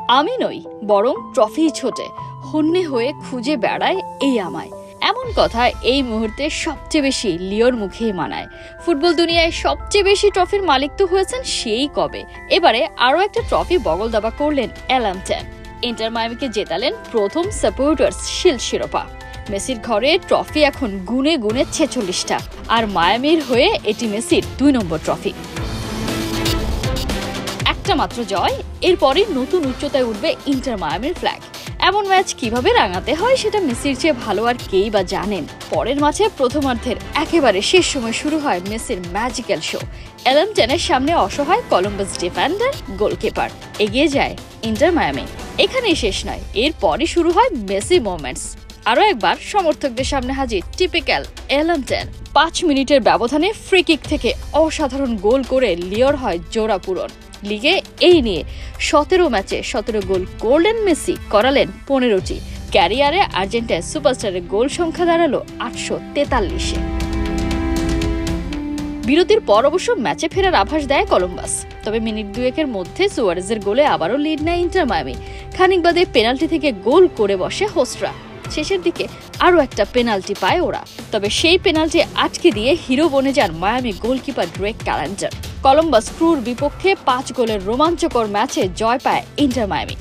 আমি নই, বরং ট্রফি ছোটে হন্যে হয়ে খুঁজে বেড়ায় এই আমায়। এমন কথা এই মুহূর্তে সবচেয়ে বেশি লিওর মুখেই মানায়। ফুটবল দুনিয়ায় সবচেয়ে বেশি ট্রফির মালিক তো হয়েছেন সেই কবে। এবারে আরো একটা ট্রফি বগল দাবা করলেন অ্যালান ট্যান। ইন্টার মায়ামিকে জেতালেন প্রথম সাপোর্টার্স শিল্ড শিরোপা। মেসির ঘরে ট্রফি এখন গুনে গুনে 46টা, আর মায়ামির হয়ে এটি মেসির 2 নম্বর ট্রফি। একটা মাত্র জয়, এরপরই নতুন উচ্চতায় উঠবে ইন্টার মায়ামির ফ্ল্যাগ। এমন ম্যাচ কিভাবে রাঙাতে হয় সেটা মেসির চেয়ে ভালো আর কেই বা জানেন। পরের ম্যাচে প্রথমার্ধের একেবারে শেষ সময় শুরু হয় মেসির ম্যাজিক্যাল শো। অ্যালান ট্যানের সামনে অসহায় কলম্বাস ডিফেন্ডার, গোলকিপার। এগিয়ে যায় ইন্টার মায়ামি। এখানেই শেষ নয়, এরপরই শুরু হয় মেসি মোমেন্টস। আরও একবার সমর্থকদের সামনে হাজির টিপিক্যাল অ্যালান ট্যান। 5 মিনিটের ব্যবধানে ফ্রি কিক থেকে অসাধারণ গোল করে লিওর হয় জোড়া পূরণ। লিগে এই নিয়ে 17 ম্যাচে 17 গোল করলেন মেসি, করালেন 15টি। ক্যারিয়ারে আর্জেন্টাইন সুপারস্টারের গোল সংখ্যা দাঁড়ালো 843-এ। বিরতির পর অবশ্য ম্যাচে ফেরার আভাস দেয় কলম্বাস, তবে মিনিট দুয়েকের মধ্যে সুয়ারেজের গোলে আবারও লিড নেয় ইন্টার মায়ামি। খানিক বাদে পেনাল্টি থেকে গোল করে বসে হোস্টরা। শেষের দিকে আরও একটা পেনাল্টি পায় ওরা, তবে সেই পেনাল্টি আটকে দিয়ে হিরো বনে যান Miami goalkeeper Drake Callender. Columbus ক্রুর বিপক্ষে 5 গোলের রোমাঞ্চকর ম্যাচে জয় পায় ইন্টার মায়ামি।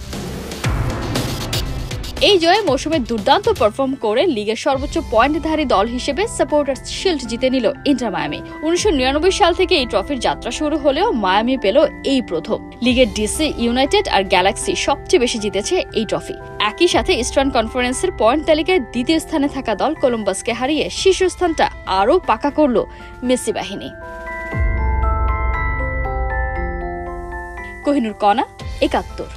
এই জয়ে মৌসুমে দুর্দান্ত পারফর্ম করে লিগের সর্বোচ্চ পয়েন্টধারী দল হিসেবে সাপোর্টার্স শিল্ড জিতে নিল ইন্টার মায়ামি। 1999 সাল থেকে এই ট্রফির যাত্রা শুরু হলেও মায়ামি পেল এই প্রথম। লিগের ডিসি ইউনাইটেড আর গ্যালাক্সি সবচেয়ে বেশি জিতেছে এই ট্রফি। একই সাথে ইস্টার্ন কনফারেন্সের পয়েন্ট তালিকায় দ্বিতীয় স্থানে থাকা দল কলম্বাসকে হারিয়ে শীর্ষস্থানটা আরও পাকা করল মেসি বাহিনী। কোহিনুর কণা, 71।